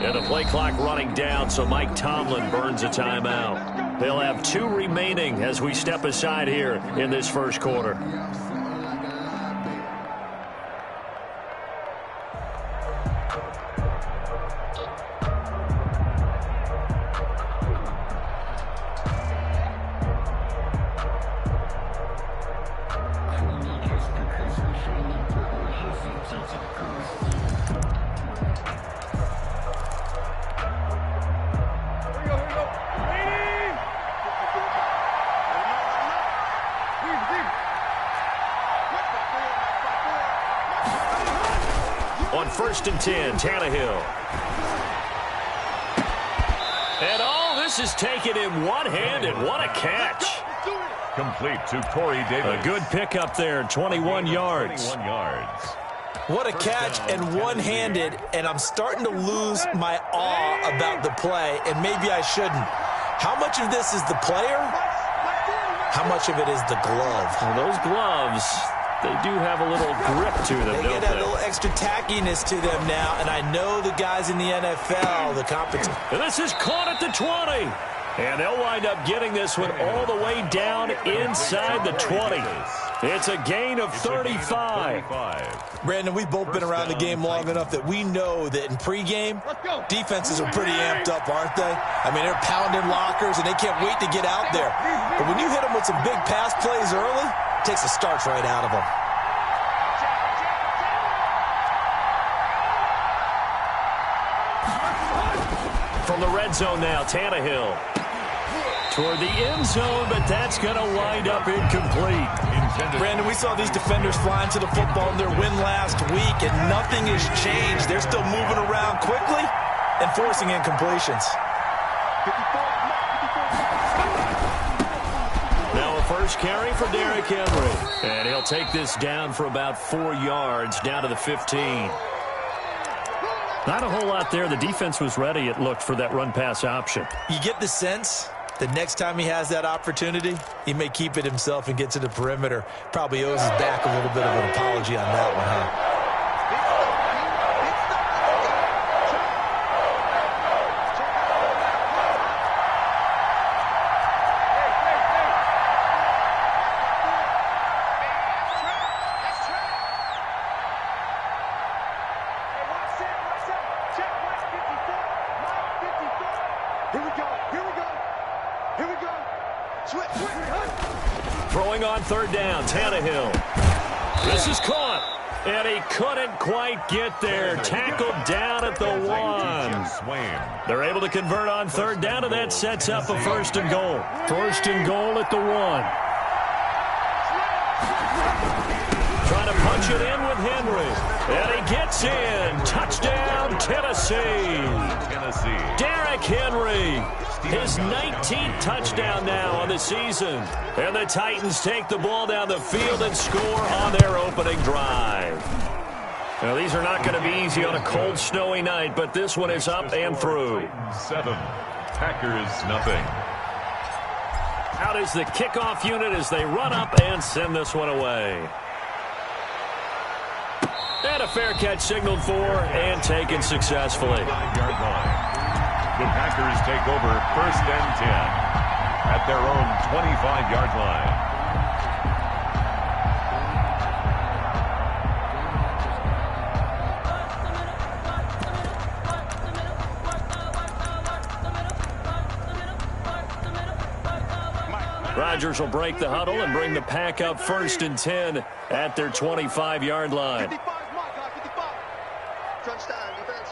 And the play clock running down, so Mike Tomlin burns a timeout. They'll have 2 remaining as we step aside here in this first quarter. On 1st and 10, Tannehill. And all this is taken in one hand, and what a catch. Complete to Corey Davis. A good pickup there, 21 yards. 21 yards. What a catch and one-handed, and I'm starting to lose my awe about the play, and maybe I shouldn't. How much of this is the player? How much of it is the glove? Well, those gloves, they do have a little grip to them, They get that little extra tackiness to them now, and I know the guys in the NFL, the competition. And this is caught at the 20. And they'll wind up getting this one all the way down inside the 20. It's a gain of 35. Brandon, we've both been around the game long enough that we know that in pregame, defenses are pretty amped up, aren't they? I mean, they're pounding lockers, and they can't wait to get out there. But when you hit them with some big pass plays early, it takes the starch right out of them. From the red zone now, Tannehill. Toward the end zone, but that's going to wind up incomplete. Brandon, we saw these defenders flying to the football in their win last week, and nothing has changed. They're still moving around quickly and forcing incompletions. Now a first carry for Derrick Henry. And he'll take this down for about 4 yards, down to the 15. Not a whole lot there. The defense was ready, it looked, for that run-pass option. You get the sense the next time he has that opportunity, he may keep it himself and get to the perimeter. Probably owes his back a little bit of an apology on that one, huh? Throwing on 3rd down, Tannehill. This is caught, and he couldn't quite get there. Tackled down at the 1. They're able to convert on 3rd down, and that sets up a 1st and goal. 1st and goal at the 1. Trying to punch it in with Henry, and he gets in. Touchdown, Tennessee. Derrick Henry. His 19th touchdown now on the season. And the Titans take the ball down the field and score on their opening drive. Now, these are not going to be easy on a cold, snowy night, but this one is up and through. 7, Packers nothing. Out is the kickoff unit as they run up and send this one away. And a fair catch signaled for and taken successfully. 5-yard line. The Packers take over 1st and 10 at their own 25-yard line. Rodgers will break the huddle and bring the Pack up 1st and 10 at their 25-yard line. 55, touchdown defense.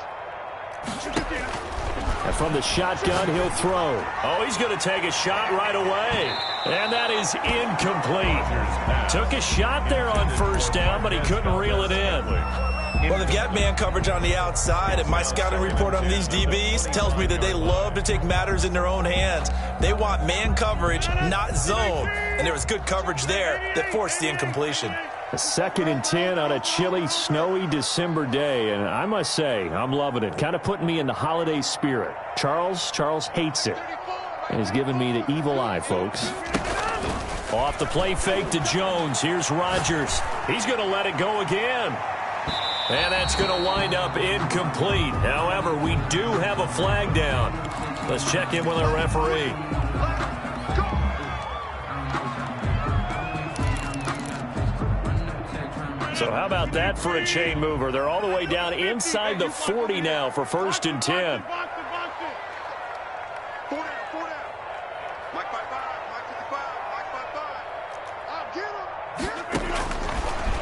And from the shotgun, he'll throw. Oh, he's going to take a shot right away. And that is incomplete. Took a shot there on 1st down, but he couldn't reel it in. Well, they've got man coverage on the outside, and my scouting report on these DBs tells me that they love to take matters in their own hands. They want man coverage, not zone. And there was good coverage there that forced the incompletion. A 2nd and 10 on a chilly, snowy December day, and I must say, I'm loving it. Kind of putting me in the holiday spirit. Charles hates it, and he's giving me the evil eye, folks. Off the play fake to Jones. Here's Rodgers. He's going to let it go again. And that's going to wind up incomplete. However, we do have a flag down. Let's check in with our referee. So how about that for a chain mover? They're all the way down inside the 40 now for 1st and 10.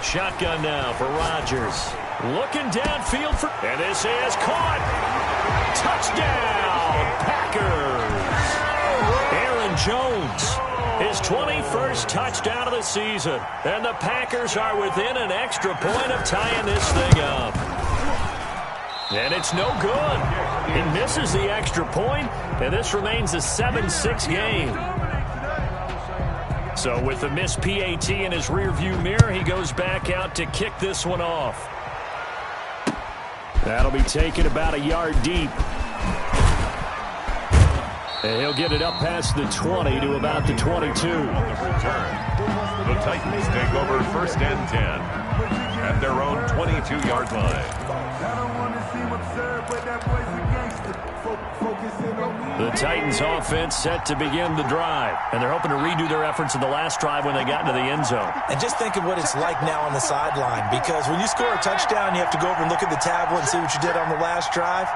Shotgun now for Rodgers. Looking downfield for... And this is caught. Touchdown, Packers. Aaron Jones, his 21st touchdown of the season. And the Packers are within an extra point of tying this thing up. And it's no good. He misses the extra point, and this remains a 7-6 game. So with the missed PAT in his rearview mirror, he goes back out to kick this one off. That'll be taken about a yard deep. And he'll get it up past the 20 to about the 22. On the return, the Titans take over 1st and 10 at their own 22-yard line. The Titans offense set to begin the drive, and they're hoping to redo their efforts in the last drive when they got into the end zone. And just think of what it's like now on the sideline, because when you score a touchdown, you have to go over and look at the tablet and see what you did on the last drive.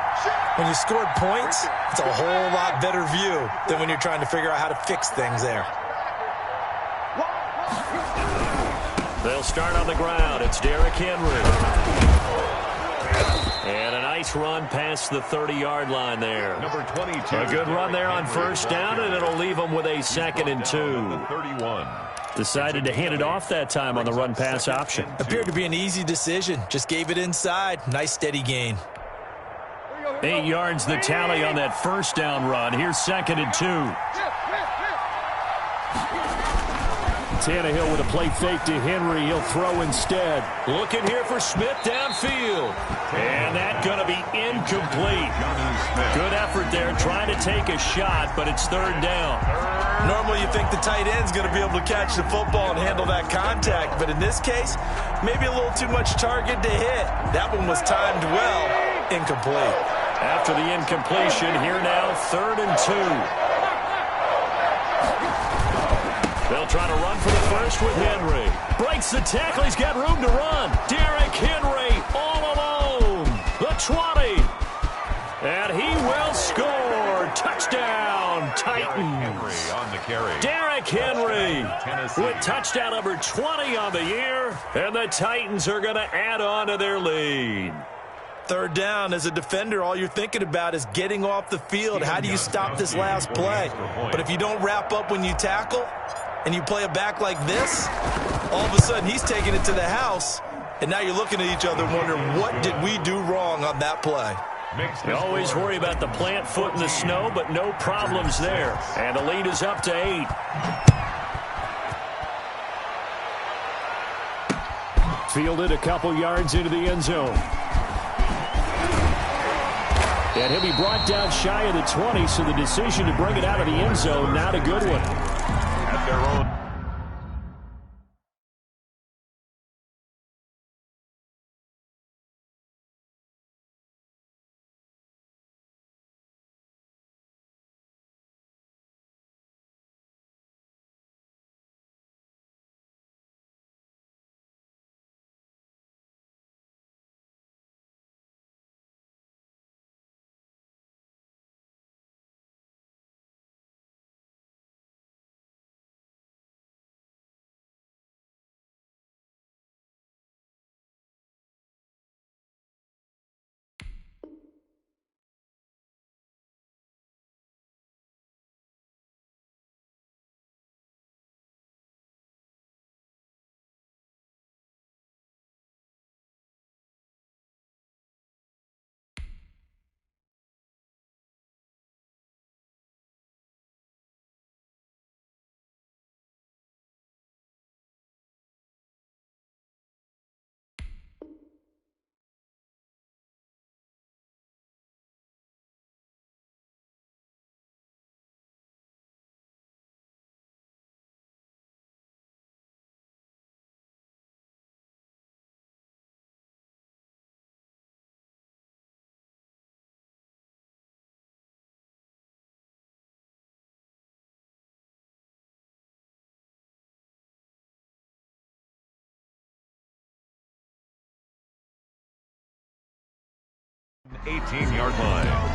When you scored points, it's a whole lot better view than when you're trying to figure out how to fix things there. They'll start on the ground. It's Derrick Henry. And a nice run past the 30-yard line there. Number 22. A good run there on 1st down, and it'll leave them with a 2nd and 2. 31. Decided to hand it off that time on the run-pass option. Appeared to be an easy decision. Just gave it inside. Nice steady gain. 8 yards the tally on that 1st down run. Here's 2nd and 2. Tannehill with a play fake to Henry. He'll throw instead. Looking here for Smith downfield. And that's going to be incomplete. Good effort there trying to take a shot, but it's 3rd down. Normally you think the tight end's going to be able to catch the football and handle that contact, but in this case, maybe a little too much target to hit. That one was timed well. Incomplete. After the incompletion, here now 3rd and 2. They'll try to run for the first with Henry. Breaks the tackle. He's got room to run. Derrick Henry all alone. The 20. And he will score. Touchdown, Titans. Henry on the carry. Derrick Henry with touchdown number 20 on the year. And the Titans are going to add on to their lead. 3rd down, as a defender, all you're thinking about is getting off the field. How do you stop this last play? But if you don't wrap up when you tackle and you play it back like this, all of a sudden he's taking it to the house, and now you're looking at each other wondering, what did we do wrong on that play? You always worry about the plant foot in the snow, but no problems there. And the lead is up to 8. Fielded a couple yards into the end zone. And he'll be brought down shy of the 20, so the decision to bring it out of the end zone, not a good one. At their own 18-yard line.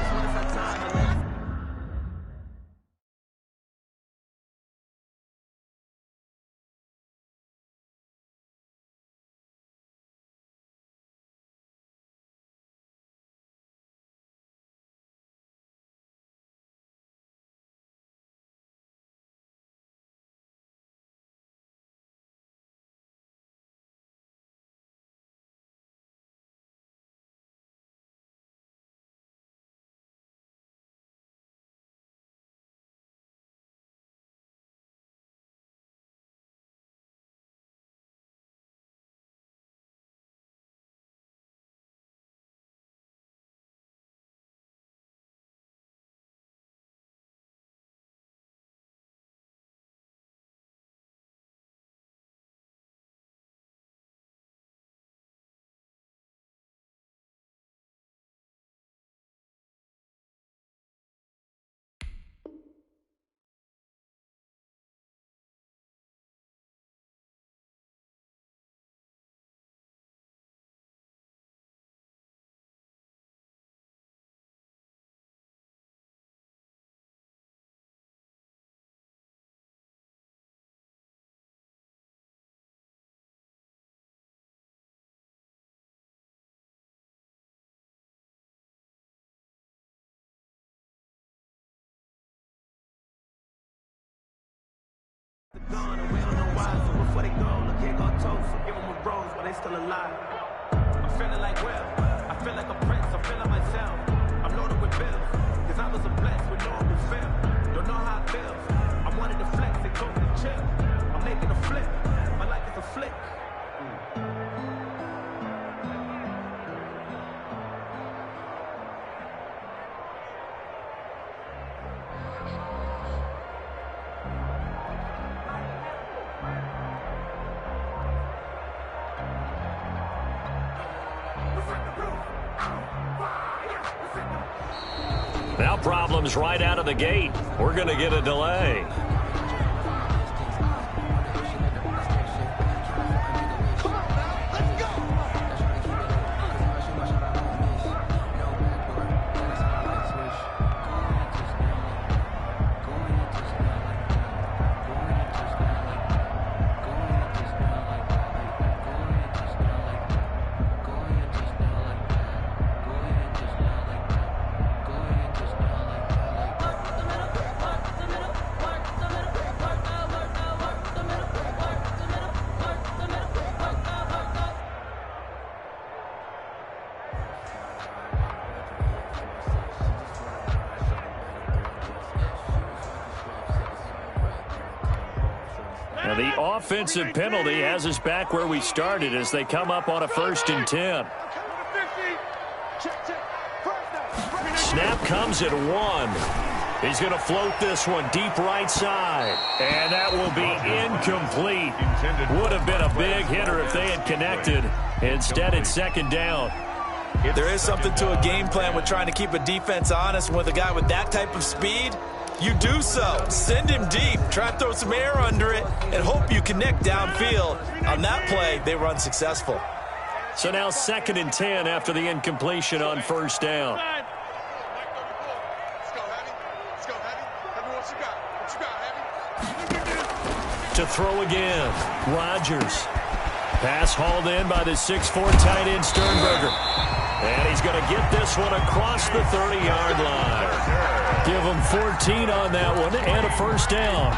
Gone and we don't know why, so before they go, look here, go toast, so give them a rose while they still alive. I'm feeling like Will, I feel like a prince, I'm feeling myself. I'm loaded with bills, cause I was a blessed with no one feel. Don't know how it feels, I wanted to flex and go to chill. I'm making a flip, my life is a flick. Now problems right out of the gate. We're going to get a delay. Now the offensive penalty has us back where we started as they come up on a 1st and 10. Snap comes at 1. He's going to float this one deep right side. And that will be incomplete. Would have been a big hitter if they had connected. Instead, it's 2nd down. There is something to a game plan with trying to keep a defense honest. With a guy with that type of speed, you do so. Send him deep. Try to throw some air under it and hope you connect downfield. On that play, they run successful. So now 2nd and 10 after the incompletion on 1st down. To throw again, Rodgers. Pass hauled in by the 6'4" tight end Sternberger. And he's going to get this one across the 30-yard line. Give him 14 on that one and a 1st down.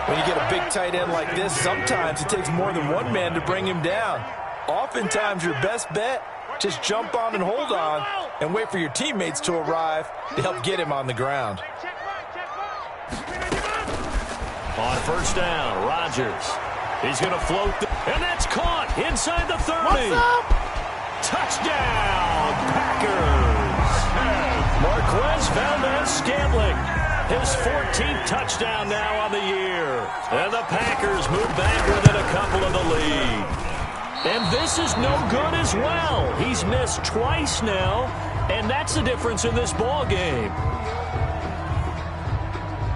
When you get a big tight end like this, sometimes it takes more than one man to bring him down. Oftentimes, your best bet, just jump on and hold on and wait for your teammates to arrive to help get him on the ground. On 1st down, Rodgers. He's going to float, and that's caught inside the 30. Touchdown, Packers. Marquez Valdez-Scantling, his 14th touchdown now on the year. And the Packers move back within a couple of the lead. And this is no good as well. He's missed twice now, and that's the difference in this ball game.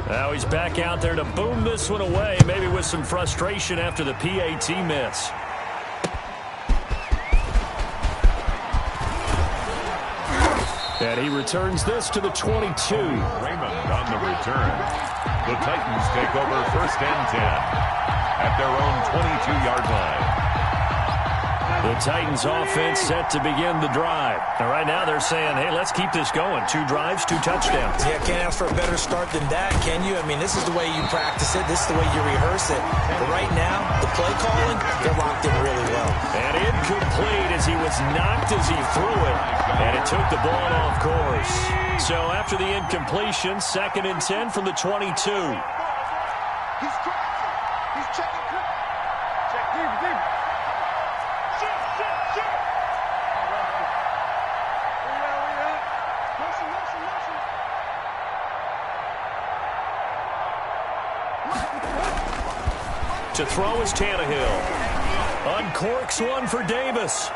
Now he's back out there to boom this one away, maybe with some frustration after the PAT miss. And he returns this to the 22. Raymond on the return. The Titans take over 1st and 10 at their own 22-yard line. The Titans offense set to begin the drive. And right now they're saying, hey, let's keep this going. 2 drives, 2 touchdowns. Yeah, can't ask for a better start than that, can you? I mean, this is the way you practice it. This is the way you rehearse it. But right now, the play calling, they're locked in really well. And incomplete as he was knocked as he threw it. And it took the ball off course. So after the incompletion, 2nd and 10 from the 22. He's crossing. He's checking. Check deep. Shit. To throw is Tannehill. Uncorks one for Davis.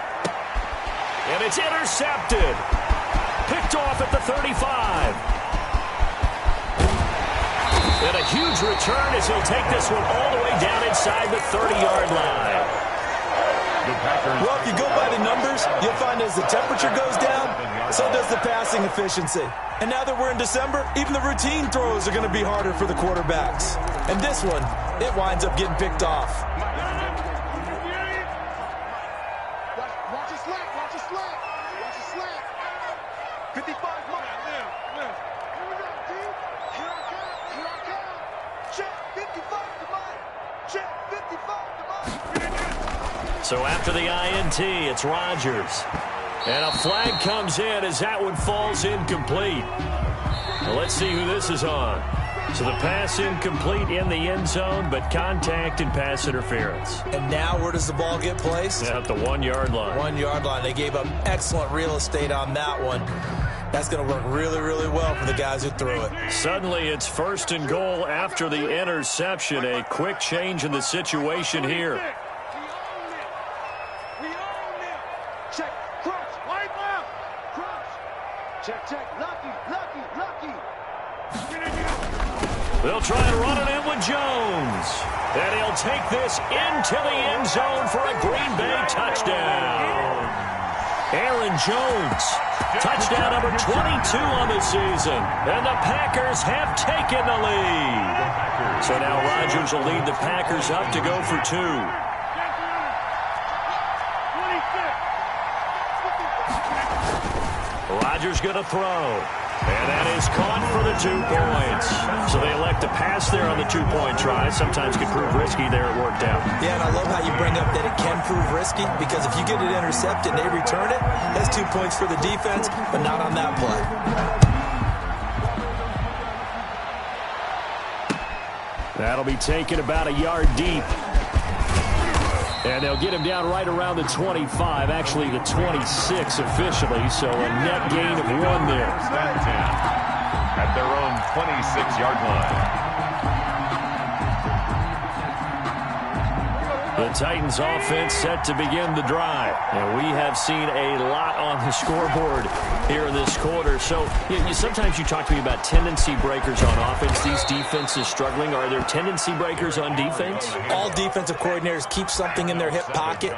And it's intercepted. Picked off at the 35. And a huge return as he'll take this one all the way down inside the 30-yard line. Well, if you go by the numbers, you'll find as the temperature goes down, so does the passing efficiency. And now that we're in December, even the routine throws are going to be harder for the quarterbacks. And this one, it winds up getting picked off. Watch his slack. 55 miles. Here we go, team. Here I come. Check 55 to mine. Check 55 to mine. So after the INT, it's Rodgers. And a flag comes in as that one falls incomplete. Well, let's see who this is on. So the pass incomplete in the end zone, but contact and pass interference. And now where does the ball get placed? At the 1-yard line. 1-yard line. They gave up excellent real estate on that one. That's going to work really, really well for the guys who threw it. Suddenly it's 1st and goal after the interception. A quick change in the situation here. We own it. Check. Crunch. Wipe up. Crunch. Check. Lucky. They'll try and run it in with Jones. And he'll take this into the end zone for a Green Bay touchdown. Aaron Jones, touchdown number 22 on the season. And the Packers have taken the lead. So now Rodgers will lead the Packers up to go for 2. Rodgers going to throw. And that is caught for the 2 points. So they elect to pass there on the 2-point try. Sometimes can prove risky. There it worked out. Yeah, and I love how you bring up that it can prove risky, because if you get it intercepted and they return it, that's 2 points for the defense, but not on that play. That'll be taken about a yard deep. And they'll get him down right around the 25, actually the 26 officially, so a net gain of 1 there. At their own 26-yard line. The Titans offense set to begin the drive. And we have seen a lot on the scoreboard here in this quarter. So sometimes you talk to me about tendency breakers on offense. These defenses struggling. Are there tendency breakers on defense? All defensive coordinators keep something in their hip pocket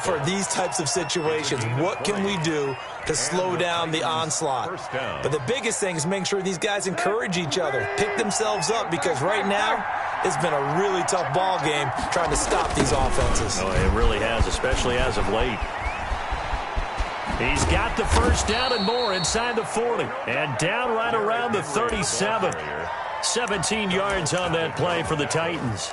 for these types of situations. What can we do to slow down the onslaught? But the biggest thing is make sure these guys encourage each other, pick themselves up, because right now it's been a really tough ball game trying to stop these offenses. Oh, it really has, especially as of late. He's got the first down and more inside the 40. And down right around the 37. 17 yards on that play for the Titans.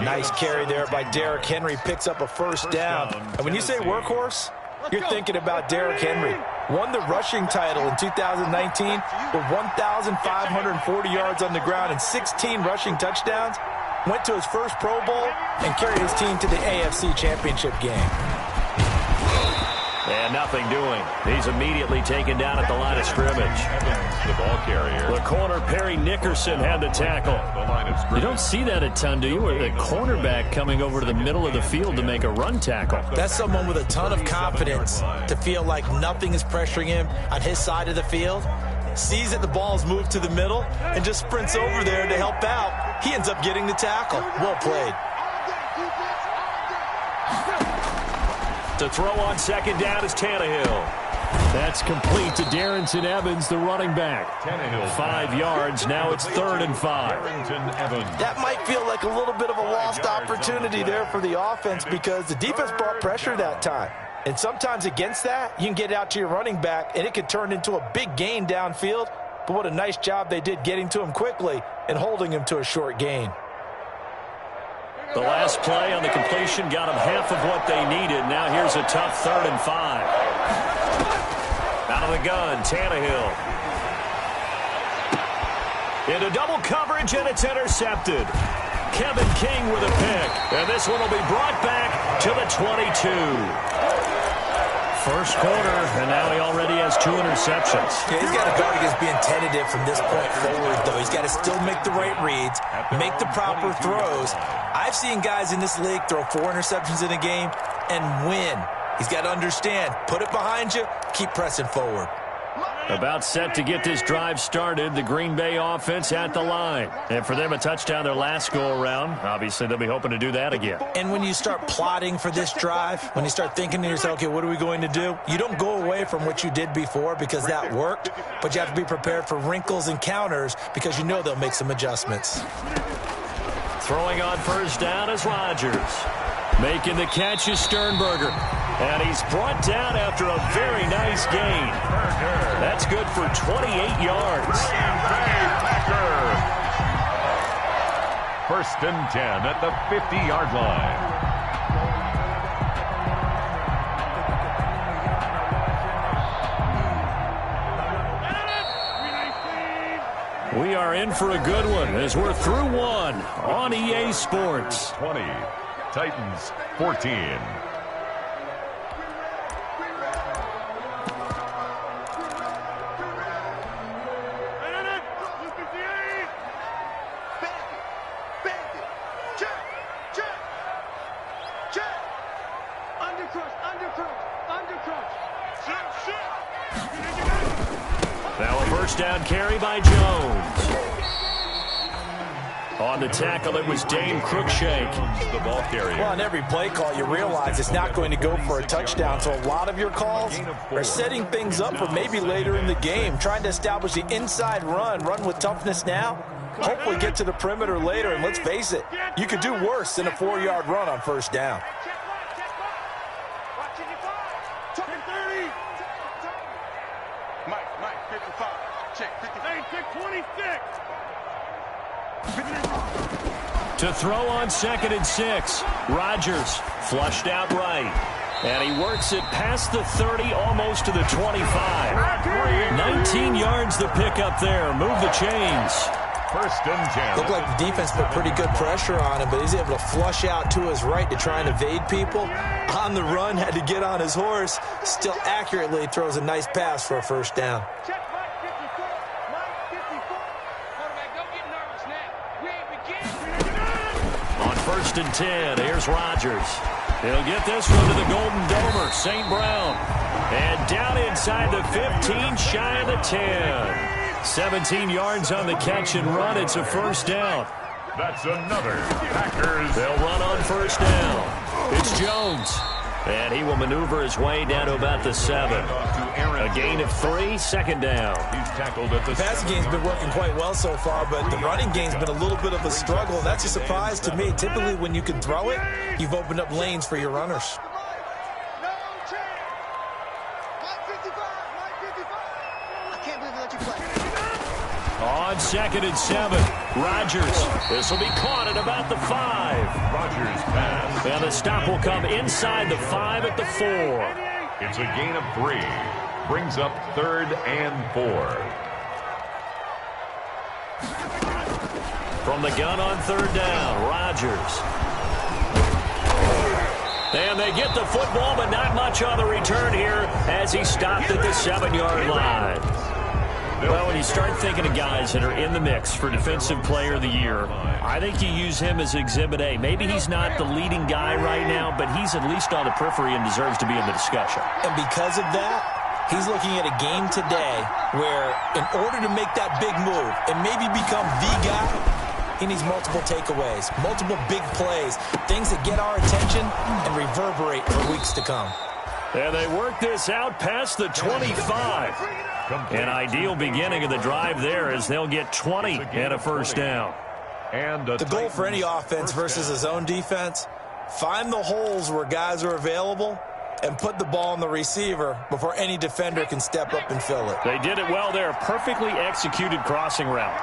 Nice carry there by Derrick Henry. Picks up a first down. And when you say workhorse, you're thinking about Derrick Henry. Won the rushing title in 2019 with 1,540 yards on the ground and 16 rushing touchdowns. Went to his first Pro Bowl and carried his team to the AFC Championship game. And nothing doing. He's immediately taken down at the line of scrimmage. The ball carrier. The corner, Perry Nickerson, had the tackle. You don't see that a ton, do you? Where the cornerback coming over to the middle of the field to make a run tackle. That's someone with a ton of confidence to feel like nothing is pressuring him on his side of the field. Sees that the ball's moved to the middle and just sprints over there to help out. He ends up getting the tackle. Well played. To throw on second down is Tannehill. That's complete to Darrynton Evans, the running back. 5 yards. Now it's 3rd and 5. That might feel like a little bit of a lost opportunity there for the offense because the defense brought pressure that time. And sometimes against that, you can get out to your running back, and it could turn into a big gain downfield. But what a nice job they did getting to him quickly and holding him to a short gain. The last play on the completion got them half of what they needed. Now here's a tough 3rd and 5. Out of the gun, Tannehill. Into double coverage, and it's intercepted. Kevin King with a pick. And this one will be brought back to the 22. First quarter, and now he already has 2 interceptions. Yeah, he's got to guard against being tentative from this point forward, though. He's got to still make the right reads, make the proper throws. I've seen guys in this league throw 4 interceptions in a game and win. He's got to understand, put it behind you, keep pressing forward. About set to get this drive started, the Green Bay offense at the line. And for them, a touchdown their last go-around. Obviously, they'll be hoping to do that again. And when you start plotting for this drive, when you start thinking to yourself, okay, what are we going to do? You don't go away from what you did before because that worked, but you have to be prepared for wrinkles and counters because you know they'll make some adjustments. Throwing on first down is Rodgers. Making the catch is Sternberger. And he's brought down after a very nice gain. That's good for 28 yards. 1st and 10 at the 50-yard line. We are in for a good one as we're through one on EA Sports. 20, Titans 14. Now a first down carry by Jones. On the tackle, it was Dane Cruikshank, the ball carrier. Well, on every play call, you realize it's not going to go for a touchdown. So a lot of your calls are setting things up for maybe later in the game, trying to establish the inside run with toughness now. Hopefully get to the perimeter later, and let's face it, you could do worse than a 4-yard run on first down. Mike, 55. Check, 55. Check 26. To throw on 2nd and 6. Rodgers flushed out right. And he works it past the 30, almost to the 25. 19 yards the pickup there. Move the chains. 1st and 10. Looked like the defense put pretty good pressure on him, but he's able to flush out to his right to try and evade people. On the run, had to get on his horse. Still accurately throws a nice pass for a first down. Check Mike 54. Mike 54. Quarterback, don't get nervous now. We ain't beginning. On 1st and 10, here's Rodgers. He'll get this one to the Golden Domer, St. Brown. And down inside the 15, shy of the 10. 17 yards on the catch and run. It's a first down. That's another Packers. They'll run on first down. It's Jones. And he will maneuver his way down to about the 7. A gain of 3, 2nd down. He's tackled at the Passing game's been working quite well so far, but the running game's been a little bit of a struggle. That's a surprise to me. Typically, when you can throw it, you've opened up lanes for your runners. No chance. Mike 55. Mike 55. I can't believe they let you play. On 2nd and 7, Rodgers. This will be caught at about the 5. Rodgers pass. And the stop will come inside the 5 at the 4. It's a gain of 3. Brings up 3rd and 4. From the gun on 3rd down, Rodgers. And they get the football, but not much on the return here as he stopped at the 7-yard line. Well, when you start thinking of guys that are in the mix for Defensive Player of the Year, I think you use him as Exhibit A. Maybe he's not the leading guy right now, but he's at least on the periphery and deserves to be in the discussion. And because of that, he's looking at a game today where in order to make that big move and maybe become the guy, he needs multiple takeaways, multiple big plays, things that get our attention and reverberate for weeks to come. And they work this out past the 25. An ideal beginning of the drive there as they'll get 20 and a first down. And the goal for any offense versus a zone defense, find the holes where guys are available and put the ball on the receiver before any defender can step up and fill it. They did it well there. Perfectly executed crossing route.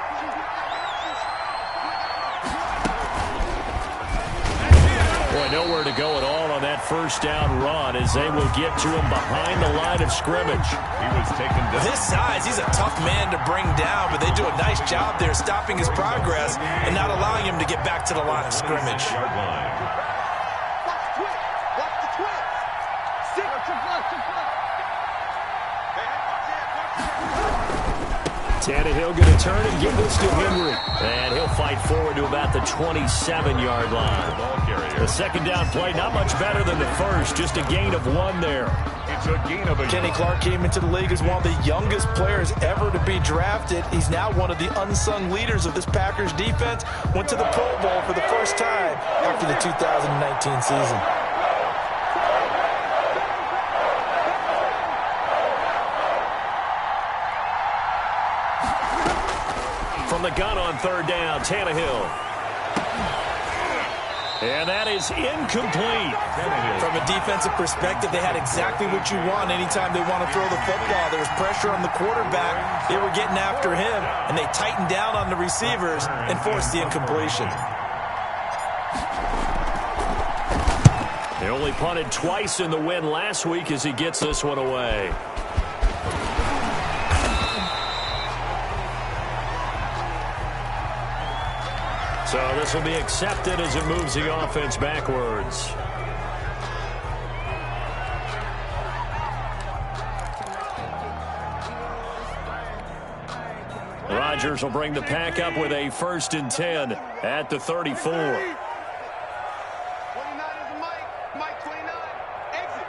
Boy, nowhere to go at all on that first down run as they will get to him behind the line of scrimmage. He was taken down. With his size, he's a tough man to bring down, but they do a nice job there stopping his progress and not allowing him to get back to the line of scrimmage. Tannehill going to turn and give this to Henry. And he'll fight forward to about the 27-yard line. The second down play, not much better than the first, just a gain of 1 there. It's a gain of a... Kenny Clark came into the league as one of the youngest players ever to be drafted. He's now one of the unsung leaders of this Packers defense. Went to the Pro Bowl for the first time after the 2019 season. From the gun on third down, Tannehill. And that is incomplete. From a defensive perspective, they had exactly what you want anytime they want to throw the football. There was pressure on the quarterback. They were getting after him, and they tightened down on the receivers and forced the incompletion. They only punted twice in the win last week as he gets this one away. So this will be accepted as it moves the offense backwards. Rodgers will bring the pack up with a 1st and 10 at the 34. 29 is Mike 29. Exit.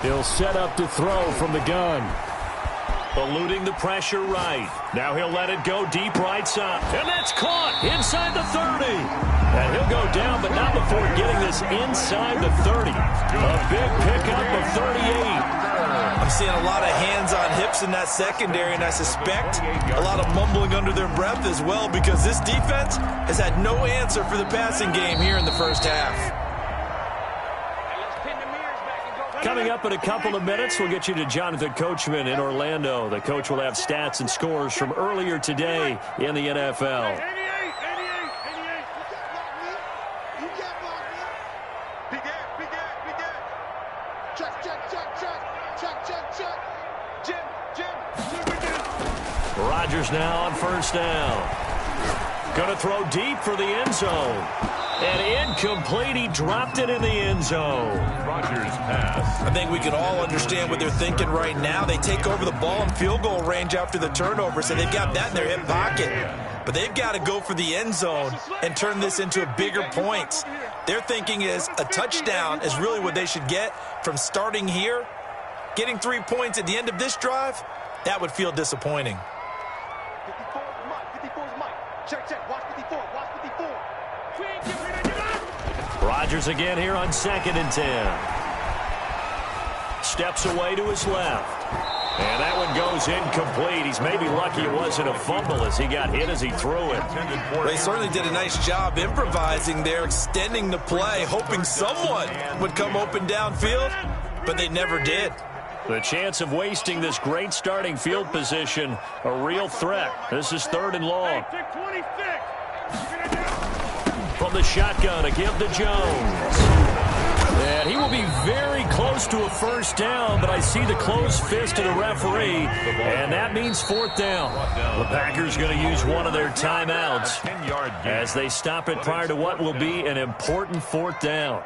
He'll set up to throw from the gun. Eluding the pressure right. Now he'll let it go deep right side. And that's caught inside the 30. And he'll go down, but not before getting this inside the 30. A big pickup of 38. I'm seeing a lot of hands on hips in that secondary, and I suspect a lot of mumbling under their breath as well because this defense has had no answer for the passing game here in the first half. Coming up in a couple of minutes, we'll get you to Jonathan Coachman in Orlando. The coach will have stats and scores from earlier today in the NFL. 88. You can't block me. Big air. Check. Jim. Rodgers now on first down. Going to throw deep for the end zone. And incomplete. He dropped it in the end zone. Rodgers pass. I think we can all understand what they're thinking right now. They take over the ball in field goal range after the turnover, so they've got that in their hip pocket. But they've got to go for the end zone and turn this into a bigger points. Their thinking is a touchdown is really what they should get from starting here. Getting 3 points at the end of this drive, that would feel disappointing. 54 is Mike. Check. Watch 54. Rodgers again here on 2nd and 10. Steps away to his left. And that one goes incomplete. He's maybe lucky it wasn't a fumble as he got hit as he threw it. They certainly did a nice job improvising there, extending the play, hoping someone would come open downfield, but they never did. The chance of wasting this great starting field position, a real threat. This is 3rd and long. From the shotgun, a give to Jones. And he will be very close to a first down, but I see the closed fist of the referee, and that means 4th down. The Packers going to use one of their timeouts as they stop it prior to what will be an important 4th down.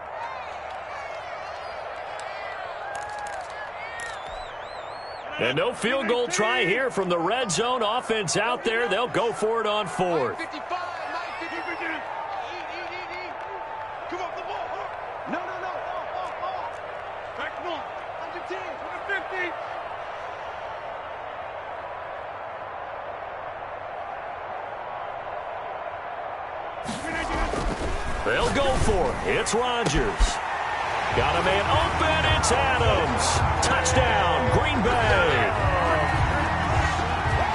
And no field goal try here from the red zone. Offense out there. They'll go for it on 4th. Come on, the ball. No. Back the ball. 110, 150. They'll go for it. It's Rodgers. Got a man open. It's Adams. Touchdown, Green Bay.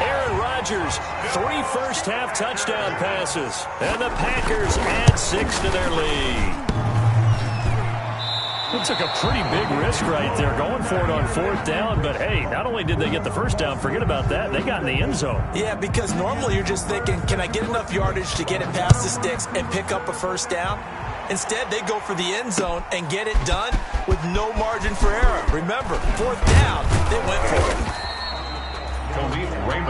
Aaron Rodgers, 3 first-half touchdown passes. And the Packers add 6 to their lead. It took a pretty big risk right there going for it on 4th down. But, hey, not only did they get the first down, forget about that, they got in the end zone. Yeah, because normally you're just thinking, can I get enough yardage to get it past the sticks and pick up a first down? Instead, they go for the end zone and get it done with no margin for error. Remember, 4th down, they went for it.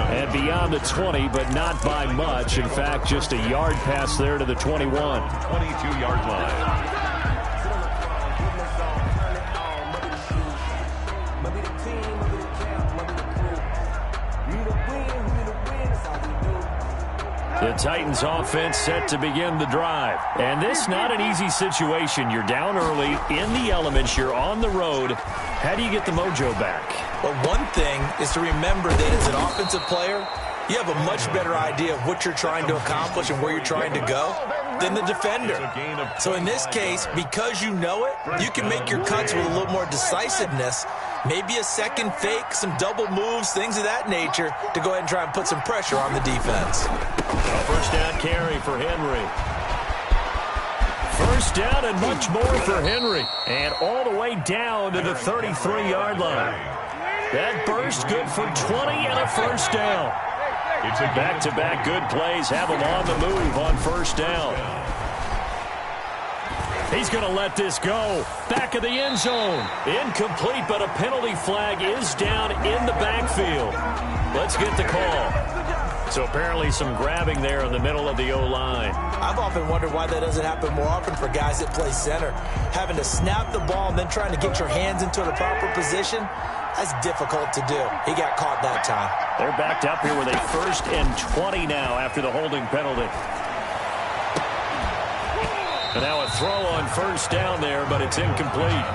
And beyond the 20, but not by much. In fact, just a yard pass there to the 21. 22-yard line. The Titans offense set to begin the drive. And this not an easy situation. You're down early, in the elements, you're on the road. How do you get the mojo back? Well, one thing is to remember that as an offensive player, you have a much better idea of what you're trying to accomplish and where you're trying to go than the defender. So in this case, because you know it, you can make your cuts with a little more decisiveness, maybe a second fake, some double moves, things of that nature, to go ahead and try and put some pressure on the defense. A first down carry for Henry. First down and much more for Henry. And all the way down to the 33-yard line. That burst good for 20 and a first down. It's a back-to-back good plays. Have him on the move on first down. He's going to let this go. Back of the end zone. Incomplete, but a penalty flag is down in the backfield. Let's get the call. So apparently some grabbing there in the middle of the O-line. I've often wondered why that doesn't happen more often for guys that play center. Having to snap the ball and then trying to get your hands into the proper position, that's difficult to do. He got caught that time. They're backed up here with a 1st and 20 now after the holding penalty. And now a throw on first down there, but it's incomplete.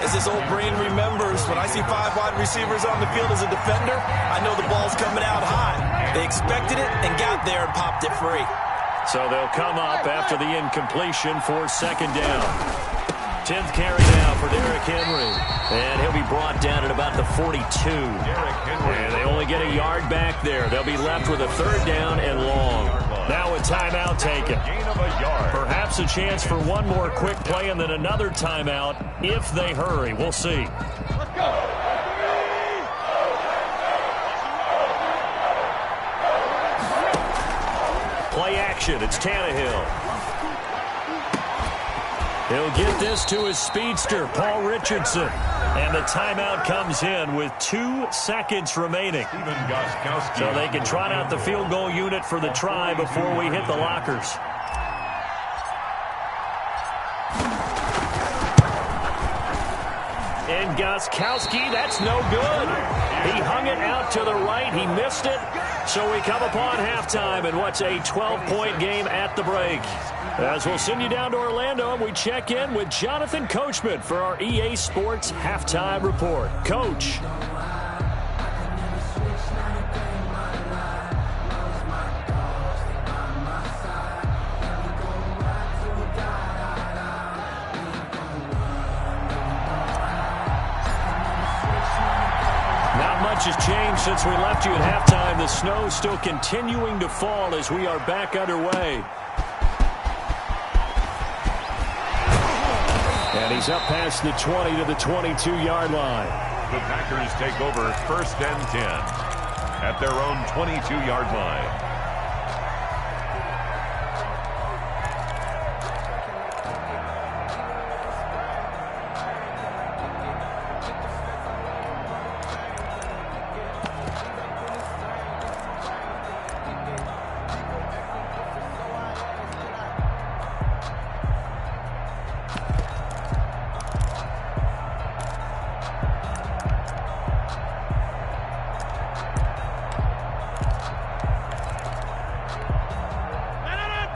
As this old brain remembers, when I see 5 wide receivers on the field as a defender, I know the ball's coming out high. They expected it and got there and popped it free. So they'll come up after the incompletion for 2nd down. 10th carry now for Derrick Henry. And he'll be brought down at about the 42. And they only get a yard back there. They'll be left with a 3rd down and long. Now a timeout taken. Perhaps a chance for one more quick play and then another timeout if they hurry. We'll see. Let's go. Play action. It's Tannehill. He'll get this to his speedster, Paul Richardson. And the timeout comes in with 2 seconds remaining. So they can trot out the field goal unit for the try before we hit the lockers. And Gostkowski, that's no good. He hung it out to the right. He missed it. So we come upon halftime and what's a 12-point game at the break. As we'll send you down to Orlando, and we check in with Jonathan Coachman for our EA Sports Halftime Report. Coach. Not much has changed since we left you at halftime. The snow still continuing to fall as we are back underway. And he's up past the 20 to the 22-yard line. The Packers take over 1st and 10 at their own 22-yard line.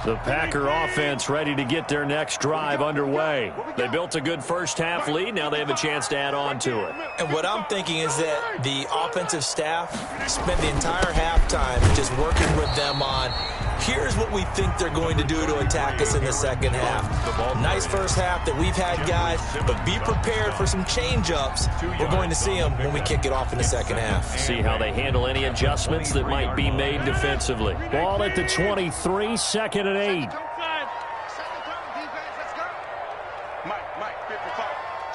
The Packer offense ready to get their next drive underway. They built a good first-half lead. Now they have a chance to add on to it. And what I'm thinking is that the offensive staff spent the entire halftime just working with them on here's what we think they're going to do to attack us in the second half. Nice first half that we've had, guys, but be prepared for some change-ups. We're going to see them when we kick it off in the second half. See how they handle any adjustments that might be made defensively. Ball at the 23, second and 8. Mike, 55.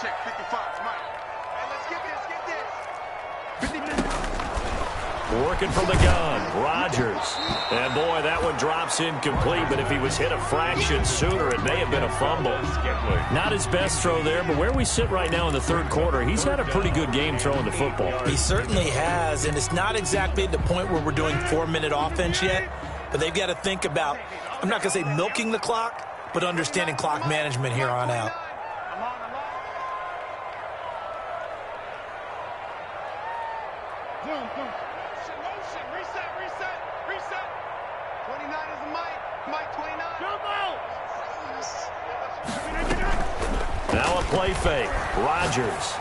Check 55, Mike. Hey, let's get this. 50 minutes. Working from the gun, Rodgers. And boy, that one drops incomplete, but if he was hit a fraction sooner, it may have been a fumble. Not his best throw there, but where we sit right now in the third quarter, he's had a pretty good game throwing the football. He certainly has, and it's not exactly at the point where we're doing 4-minute offense yet, but they've got to think about, I'm not going to say milking the clock, but understanding clock management here on out. Reset. 29 is Mike 29. Jump out. Now a play fake. Rodgers.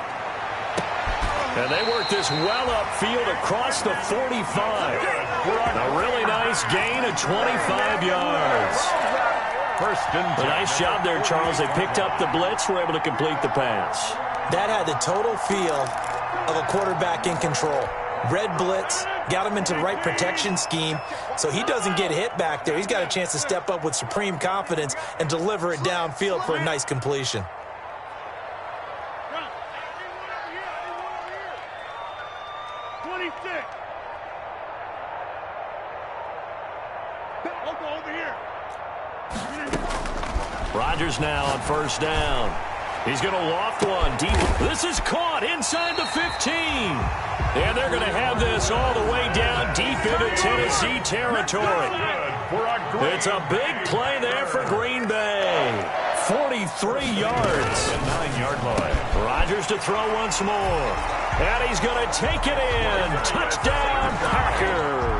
And they work this well upfield across the 45. A really nice gain of 25 yards. First and 10. A nice job there, Charles. They picked up the blitz, were able to complete the pass. That had the total feel of a quarterback in control. Red blitz, got him into the right protection scheme, so he doesn't get hit back there. He's got a chance to step up with supreme confidence and deliver it downfield for a nice completion. Rodgers now on first down. He's going to loft one deep. This is caught inside the 15. And they're going to have this all the way down deep into Tennessee territory. It's a big play there for Green Bay. 43 yards. 9-yard line. Rodgers to throw once more. And he's going to take it in. Touchdown, Packers.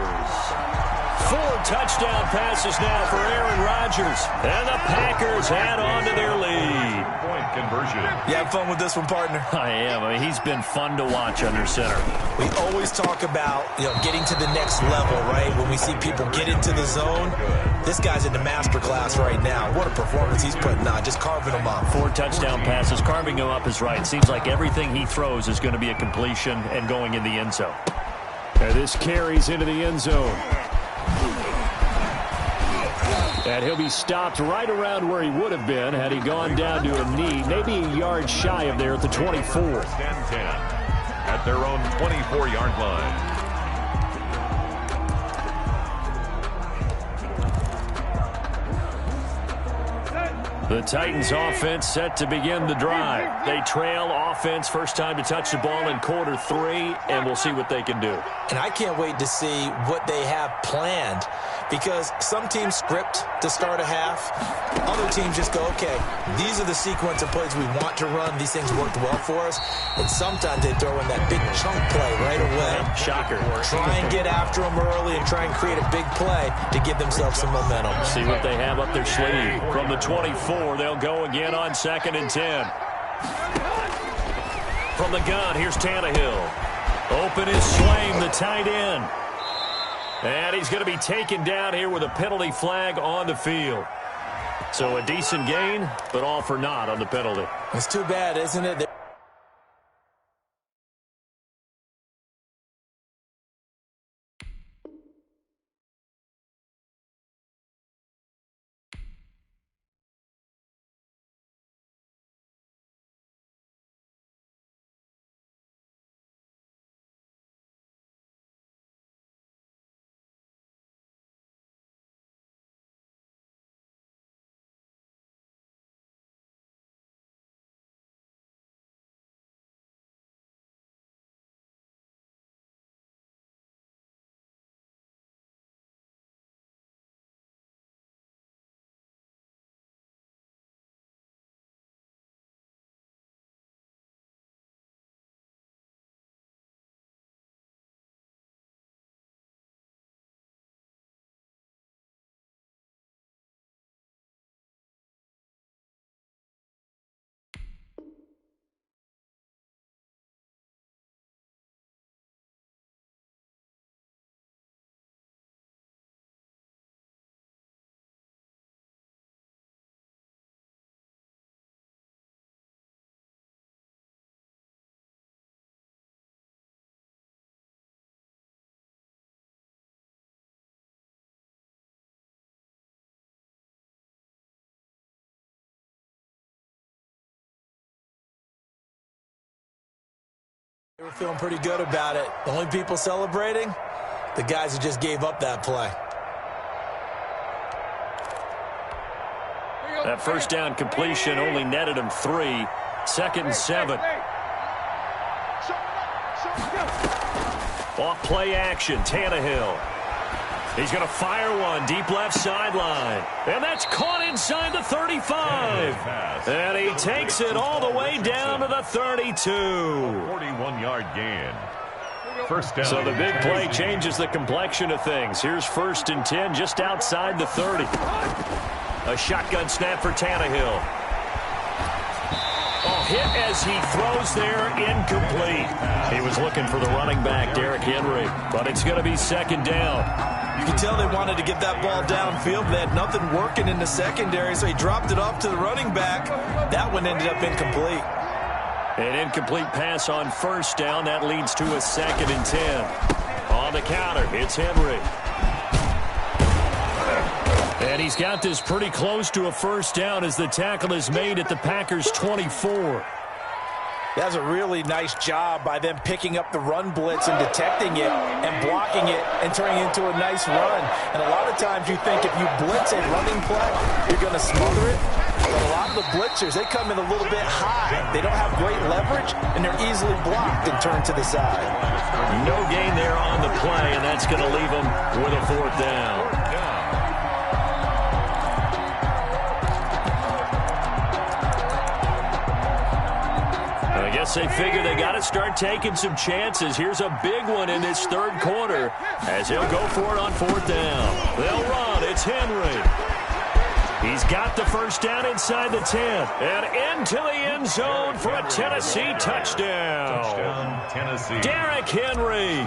4 touchdown passes now for Aaron Rodgers. And the Packers add on to their lead. Point conversion. You have fun with this one, partner? I am. I mean, he's been fun to watch under center. We always talk about, getting to the next level, right? When we see people get into the zone, this guy's in the master class right now. What a performance he's putting on, just carving them up. 4 touchdown passes. Carving him up is right. It seems like everything he throws is going to be a completion and going in the end zone. And this carries into the end zone. And he'll be stopped right around where he would have been had he gone down to a knee, maybe a yard shy of there at the 24. First and 10 at their own 24-yard line. The Titans offense set to begin the drive. They trail offense, first time to touch the ball in quarter 3, and we'll see what they can do. And I can't wait to see what they have planned, because some teams script to start a half. Other teams just go, okay, these are the sequence of plays we want to run. These things worked well for us. And sometimes they throw in that big chunk play right away. Shocker. Try and get after them early and try and create a big play to give themselves some momentum. See what they have up their sleeve. From the 24, they'll go again on 2nd and 10. From the gun, here's Tannehill. Open is Swaim, the tight end. And he's going to be taken down here with a penalty flag on the field. So a decent gain, but all for naught on the penalty. It's too bad, isn't it? They were feeling pretty good about it. The only people celebrating, the guys who just gave up that play. That first down completion only netted him 3. 2nd and 7. Off play action, Tannehill. He's going to fire one deep left sideline. And that's caught inside the 35. And he takes it all the way down to the 32. 41-yard gain. First down. So the big play changes the complexion of things. Here's 1st and 10 just outside the 30. A shotgun snap for Tannehill. Hit as he throws there, incomplete. He was looking for the running back, Derrick Henry, but it's going to be 2nd down. You can tell they wanted to get that ball downfield, but they had nothing working in the secondary, so he dropped it off to the running back. That one ended up incomplete. An incomplete pass on 1st down. That leads to a 2nd and 10. On the counter, it's Henry. And he's got this pretty close to a 1st down as the tackle is made at the Packers' 24. That's a really nice job by them picking up the run blitz and detecting it and blocking it and turning it into a nice run. And a lot of times you think if you blitz a running play, you're going to smother it. But a lot of the blitzers, they come in a little bit high. They don't have great leverage, and they're easily blocked and turned to the side. No gain there on the play, and that's going to leave them with a 4th down. I guess they figure they got to start taking some chances. Here's a big one in this 3rd quarter as he'll go for it on 4th down. They'll run. It's Henry. He's got the 1st down inside the 10 and into the end zone for a Tennessee touchdown. Tennessee. Derrick Henry,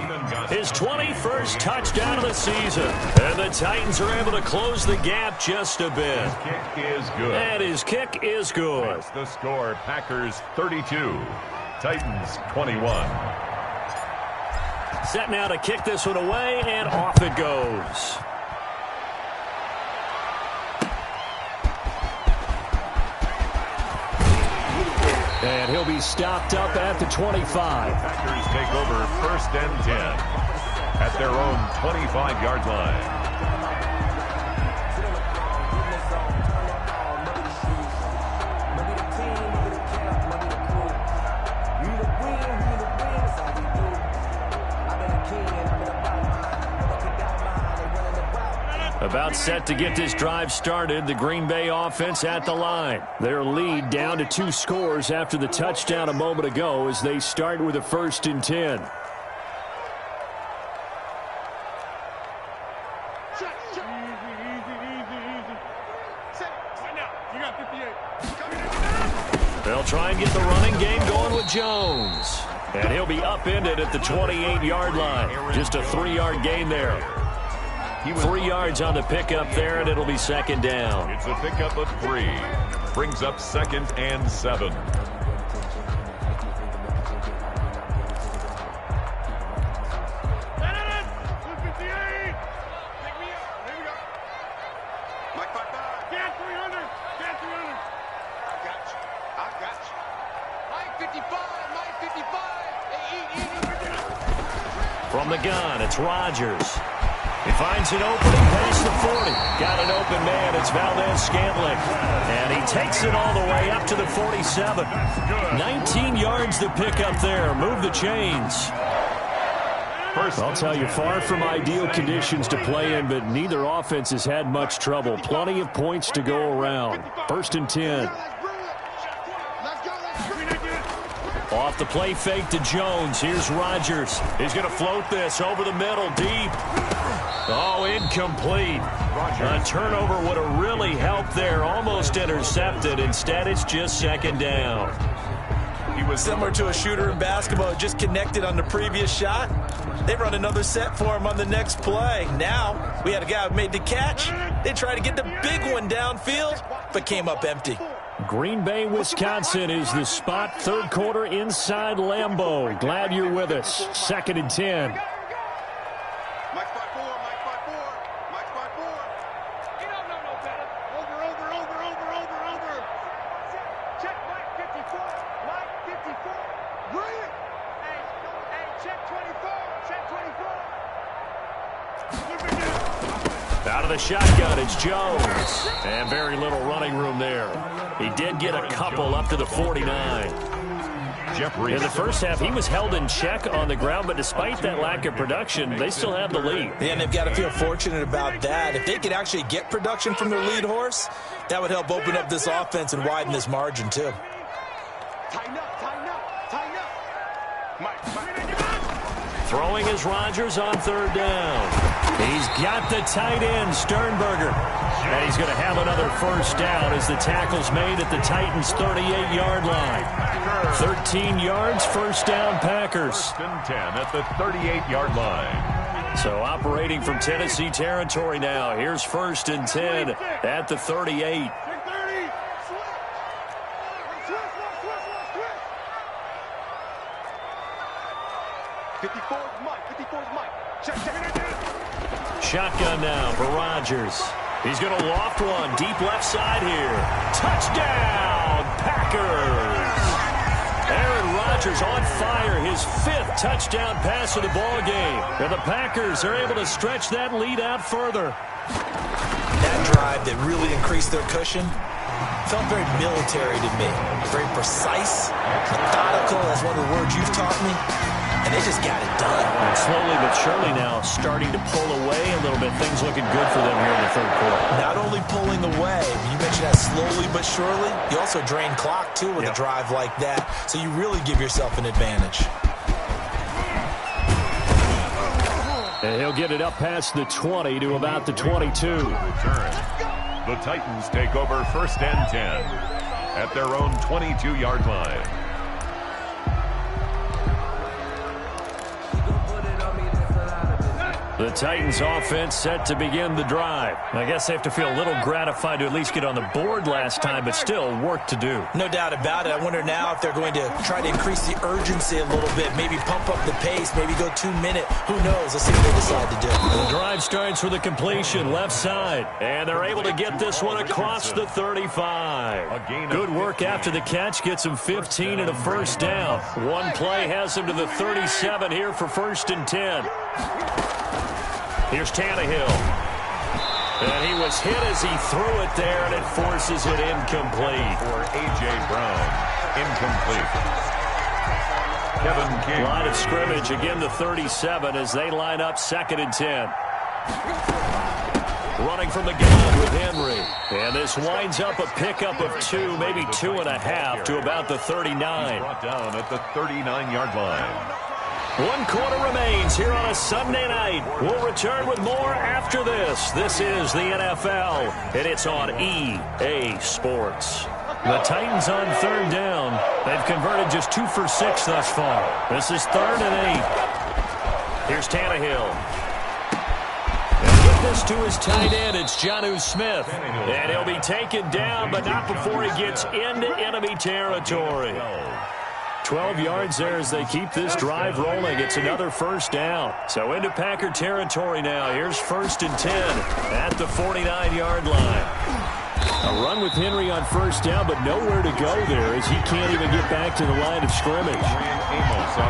his 21st touchdown of the season. And the Titans are able to close the gap just a bit. His kick is good. And his kick is good. That's the score. Packers 32, Titans 21. Set now to kick this one away, and off it goes. And he'll be stopped up at the 25. Packers take over 1st and 10 at their own 25-yard line. About set to get this drive started, the Green Bay offense at the line. Their lead down to 2 scores after the touchdown a moment ago as they start with a 1st and 10. They'll try and get the running game going with Jones. And he'll be upended at the 28-yard line. Just a 3-yard gain there. 3 yards on the pickup there, and it'll be 2nd down. It's a pickup of 3. Brings up 2nd and 7. From the gun, it's Rodgers. He finds an opening past the 40. Got an open man. It's Valdez-Scantling. And he takes it all the way up to the 47. 19 yards to pick up there. Move the chains. I'll tell you, far from ideal conditions to play in, but neither offense has had much trouble. Plenty of points to go around. 1st and 10. Off the play fake to Jones. Here's Rodgers. He's going to float this over the middle, deep. Oh, incomplete. A turnover would have really helped there. Almost intercepted. Instead, it's just 2nd down. He was similar to a shooter in basketball, just connected on the previous shot. They run another set for him on the next play. Now, we had a guy who made the catch. They tried to get the big one downfield, but came up empty. Green Bay, Wisconsin is the spot. 3rd quarter inside Lambeau. Glad you're with us. 2nd and 10. Check 24. Check 24. Out of the shotgun, it's Jones. And very little running room there. He did get a couple up to the 49. In the first half, he was held in check on the ground, but despite that lack of production, they still have the lead. Yeah, and they've got to feel fortunate about that. If they could actually get production from their lead horse, that would help open up this offense and widen this margin, too. Tighten up, tighten up, tighten up. Mike. Throwing is Rodgers on third down. He's got the tight end, Sternberger. And he's going to have another first down as the tackle's made at the Titans' 38-yard line. 13 yards, first down, Packers. First and 10 at the 38-yard line. So operating from Tennessee territory now. Here's first and 10 at the 38. Check 30. Switch. 54 is Mike. 54 is Mike. Check. Shotgun now for Rodgers. He's going to loft one deep left side here. Touchdown, Packers! Aaron Rodgers on fire, his 5th touchdown pass of the ball game. And the Packers are able to stretch that lead out further. That drive that really increased their cushion felt very military to me. Very precise, methodical, that's one of the words you've taught me. And they just got it done. And slowly but surely now starting to pull away a little bit. Things looking good for them here in the third quarter. Not only pulling away, you mentioned that slowly but surely, you also drain clock, too, with a drive like that. So you really give yourself an advantage. And he'll get it up past the 20 to about the 22. Return. The Titans take over first and 10 at their own 22-yard line. The Titans offense set to begin the drive. I guess they have to feel a little gratified to at least get on the board last time, but still work to do. No doubt about it. I wonder now if they're going to try to increase the urgency a little bit, maybe pump up the pace, maybe go 2-minute. Who knows? Let's see what they decide to do. The drive starts with a completion left side, and they're able to get this one across the 35. Good work after the catch. Gets him 15 and a first down. One play has him to the 37 here for first and 10. Here's Tannehill. And he was hit as he threw it there, and it forces it incomplete. For A.J. Brown, incomplete. Kevin King. Line of scrimmage, again the 37 as they line up 2nd and 10. Running from the gun with Henry. And this winds up a pickup of 2, maybe 2.5 to about the 39. Brought down at the 39-yard line. 1 quarter remains here on a Sunday night. We'll return with more after this. This is the NFL, and it's on EA Sports. The Titans on third down. They've converted just 2 for 6 thus far. This is 3rd and 8. Here's Tannehill. And get this to his tight end. It's Jonnu Smith. And he'll be taken down, but not before he gets into enemy territory. 12 yards there as they keep this drive rolling. It's another first down. So into Packer territory now. Here's 1st and 10 at the 49-yard line. A run with Henry on first down, but nowhere to go there as he can't even get back to the line of scrimmage.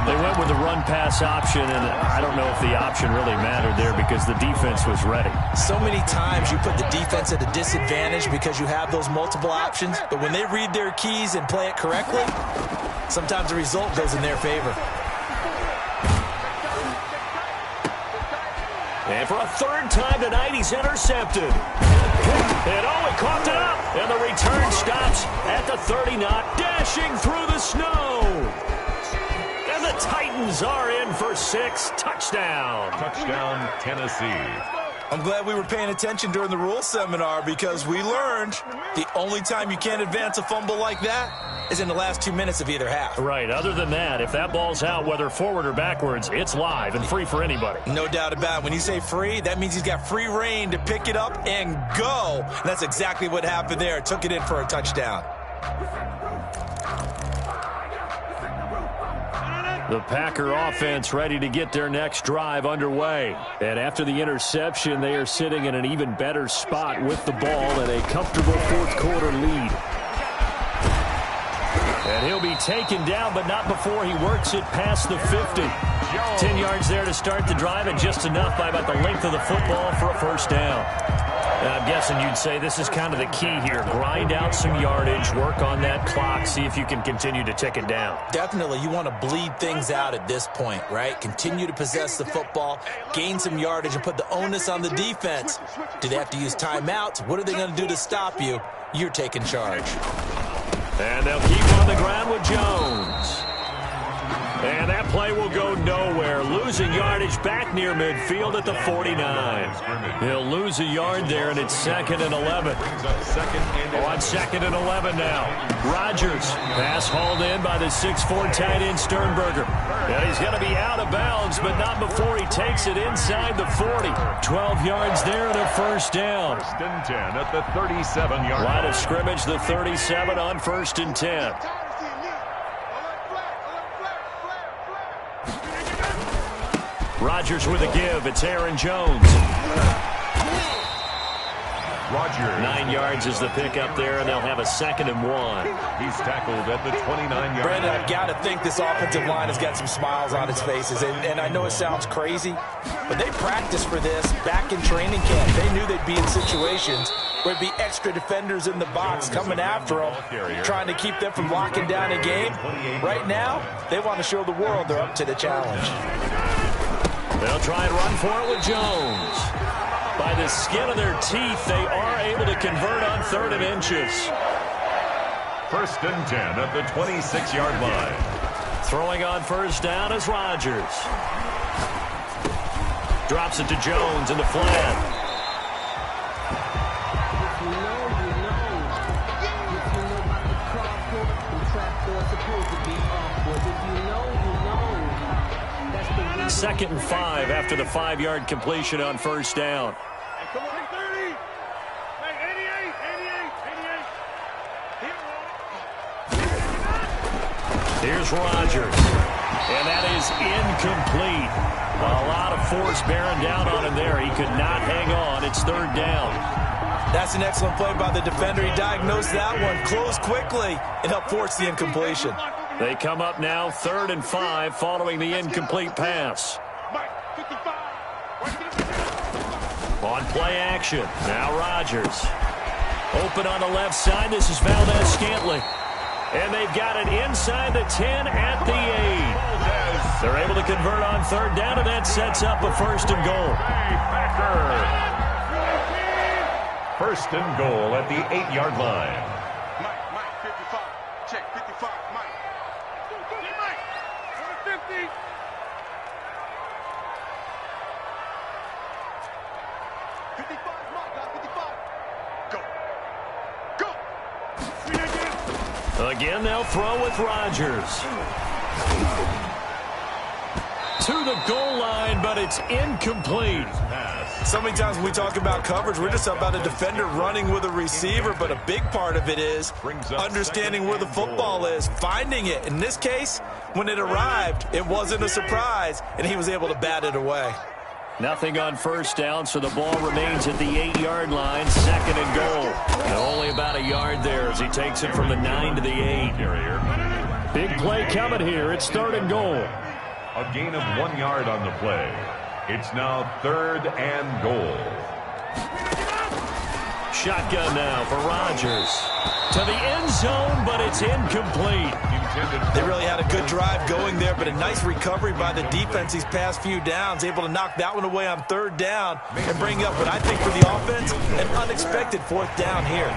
They went with the run-pass option, and I don't know if the option really mattered there because the defense was ready. So many times you put the defense at a disadvantage because you have those multiple options, but when they read their keys and play it correctly, sometimes the result goes in their favor. And for a 3rd time tonight, he's intercepted. And he caught it up. And the return stops at the 39, dashing through the snow. And the Titans are in for 6. Touchdown. Touchdown, Tennessee. I'm glad we were paying attention during the rules seminar because we learned the only time you can't advance a fumble like that is in the last 2 minutes of either half. Right. Other than that, if that ball's out, whether forward or backwards, it's live and free for anybody. No doubt about it. When you say free, that means he's got free reign to pick it up and go. And that's exactly what happened there. Took it in for a touchdown. The Packer offense ready to get their next drive underway. And after the interception, they are sitting in an even better spot with the ball and a comfortable 4th quarter lead. And he'll be taken down, but not before he works it past the 50. Jones. 10 yards there to start the drive, and just enough by about the length of the football for a first down. And I'm guessing you'd say this is kind of the key here. Grind out some yardage, work on that clock, see if you can continue to tick it down. Definitely, you want to bleed things out at this point, right? Continue to possess the football, gain some yardage, and put the onus on the defense. Do they have to use timeouts? What are they going to do to stop you? You're taking charge. And they'll keep on the ground with Jones. And that play will go nowhere. Losing yardage back near midfield at the 49. He'll lose a yard there, and it's 2nd and 11. On 2nd and 11 now. Rodgers. Pass hauled in by the 6'4" tight end Sternberger. And he's going to be out of bounds, but not before he takes it inside the 40. 12 yards there and a first down. 1st and 10 at the 37-yard line. Line of scrimmage, the 37 on 1st and 10. Rodgers with a give. It's Aaron Jones. Rodgers. 9 yards is the pickup there, and they'll have a 2nd and 1. He's tackled at the 29-yard Brandon, line. I've got to think this offensive line has got some smiles on its faces. And I know it sounds crazy, but they practiced for this back in training camp. They knew they'd be in situations where there'd be extra defenders in the box coming after them, trying to keep them from locking down a game. Right now, they want to show the world they're up to the challenge. They'll try and run for it with Jones. By the skin of their teeth, they are able to convert on 3rd and inches. 1st and 10 at the 26-yard line. Throwing on first down is Rodgers. Drops it to Jones in the flat. Second and 5 after the 5-yard completion on first down. Come on, 30. Hey, 88. Here's Rodgers. And that is incomplete. A lot of force bearing down on him there. He could not hang on. It's 3rd down. That's an excellent play by the defender. He diagnosed that one, closed quickly, and helped force the incompletion. They come up now 3rd and 5 following the incomplete pass. On play action, now Rodgers. Open on the left side, this is Valdez-Scantling. And they've got it inside the 10 at the 8. They're able to convert on 3rd down, and that sets up a 1st and goal. 1st and goal at the 8-yard line. Mike, 55. Check, 55, Mike. Mike, 50. 55, Mike, 55. Go. Again, they'll throw with Rodgers. To the goal line, but it's incomplete. So many times when we talk about coverage, we're just about a defender running with a receiver, but a big part of it is understanding where the football is, finding it. In this case, when it arrived, it wasn't a surprise, and he was able to bat it away. Nothing on first down, so the ball remains at the 8-yard line, 2nd and goal. And only about a yard there as he takes it from the 9 to the 8. Big play coming here. It's 3rd and goal. A gain of 1 yard on the play. It's now 3rd and goal. Shotgun now for Rodgers. To the end zone, but it's incomplete. They really had a good drive going there, but a nice recovery by the defense these past few downs, able to knock that one away on 3rd down and bring up what I think for the offense, an unexpected 4th down here.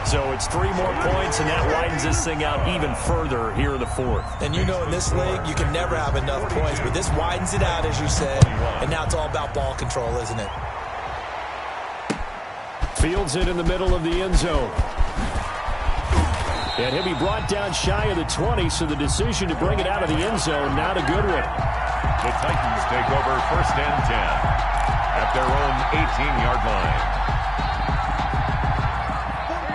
So it's 3 more points, and that widens this thing out even further here in the 4th. And you know in this league, you can never have enough points, but this widens it out, as you said, and now it's all about ball control, isn't it? Fields it in the middle of the end zone. And he'll be brought down shy of the 20, so the decision to bring it out of the end zone, not a good one. The Titans take over 1st and 10 at their own 18-yard line.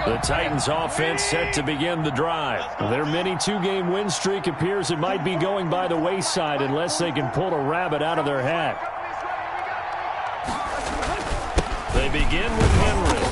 The Titans offense set to begin the drive. Their mini 2-game win streak appears it might be going by the wayside unless they can pull a rabbit out of their hat. They begin with Henry.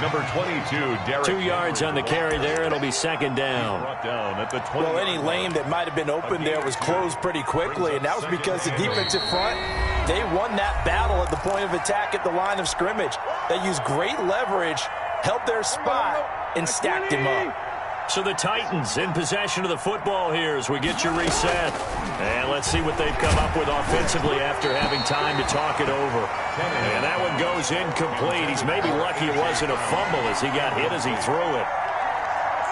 Number 22, Derek 2 yards on the carry there. It'll be second down. Brought down at the 20. Well, any lane that might have been open there was closed pretty quickly, and that was because the defensive front, they won that battle at the point of attack at the line of scrimmage. They used great leverage, held their spot, and stacked him up. So the Titans in possession of the football here as we get you reset. And let's see what they've come up with offensively after having time to talk it over. And that one goes incomplete. He's maybe lucky it wasn't a fumble as he got hit as he threw it.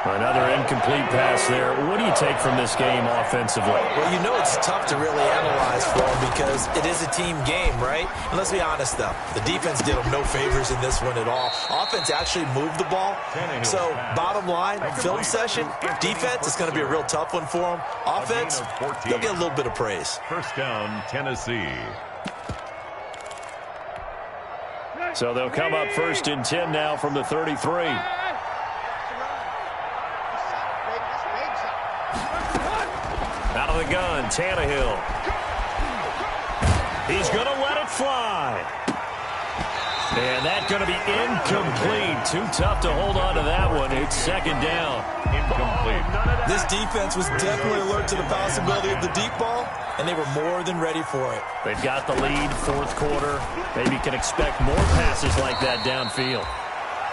Another incomplete pass there. What do you take from this game offensively? Well, you know it's tough to really analyze for them because it is a team game, right? And let's be honest, though. The defense did them no favors in this one at all. Offense actually moved the ball. So, bottom line, film session, defense is going to be a real tough one for them. Offense, they'll get a little bit of praise. First down, Tennessee. So they'll come up 1st and 10 now from the 33. Out of the gun, Tannehill. He's going to let it fly. And that's going to be incomplete. Too tough to hold on to that one. It's second down. Incomplete. This defense was definitely alert to the possibility of the deep ball, and they were more than ready for it. They've got the lead, 4th quarter. Maybe can expect more passes like that downfield.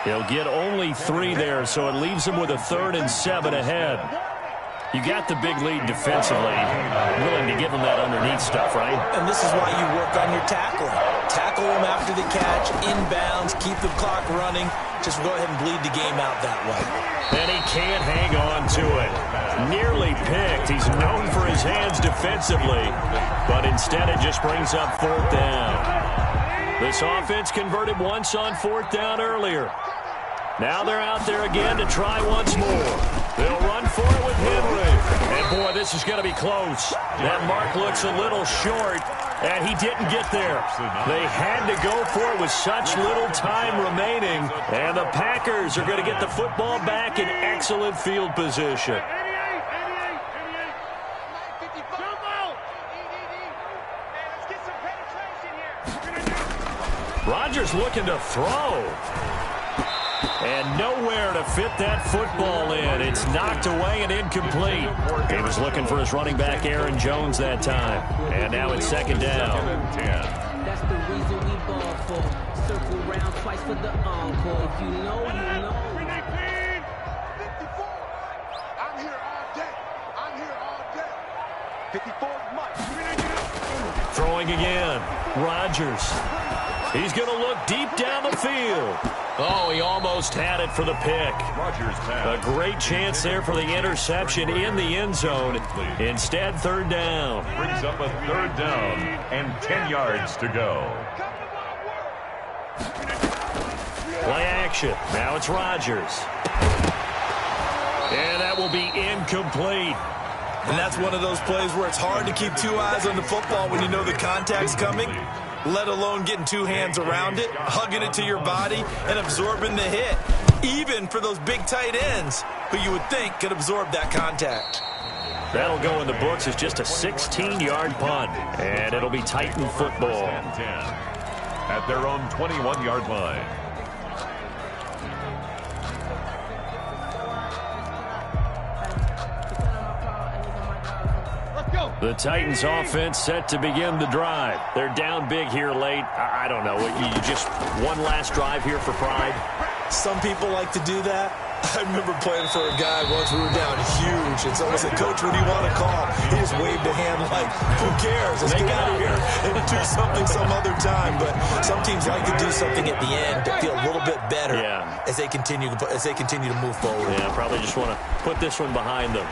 He'll get only 3 there, so it leaves them with a 3rd and 7 ahead. You got the big lead defensively. Willing to give them that underneath stuff, right? And this is why you work on your tackling. Tackle them after the catch, inbounds, keep the clock running. Just go ahead and bleed the game out that way. And he can't hang on to it. Nearly picked. He's known for his hands defensively, but instead it just brings up 4th down. This offense converted once on 4th down earlier. Now they're out there again to try once more. They'll run for it with Henry. And, boy, this is going to be close. That mark looks a little short, and he didn't get there. They had to go for it with such little time remaining, and the Packers are going to get the football back in excellent field position. Rodgers looking to throw. And nowhere to fit that football in. It's knocked away and incomplete. He was looking for his running back, Aaron Jones, that time. And now it's second down. That's the reason we ball for. Circle round twice for the encore. If you know, you know. 54. I'm here all day. I'm here all day. 54 is Mike. Throwing again. Rodgers. He's going to look deep down the field. Oh, he almost had it for the pick. Rodgers A great chance there for the interception in the end zone. Instead, 3rd down. brings up a 3rd down and 10 yards to go. Play action. Now it's Rodgers. And that will be incomplete. And that's one of those plays where it's hard to keep 2 eyes on the football when you know the contact's coming, let alone getting 2 hands around it, hugging it to your body, and absorbing the hit. Even for those big tight ends who you would think could absorb that contact. That'll go in the books as just a 16-yard punt. And it'll be Titan football. And 10 at their own 21-yard line. The Titans offense set to begin the drive. They're down big here late. I don't know. You just one last drive here for pride? Some people like to do that. I remember playing for a guy once. We were down huge. And someone said, "Coach, what do you want to call?" He just waved a hand like, "Who cares? Let's get out of here and do something some other time." But some teams like to do something at the end to feel a little bit better as they continue to move forward. Yeah, probably just want to put this one behind them.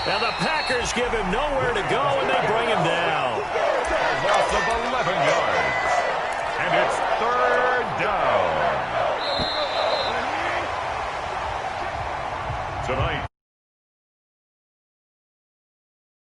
Now the Packers give him nowhere to go, and they bring him down. A loss of 11 yards. And it's 3rd down. Tonight,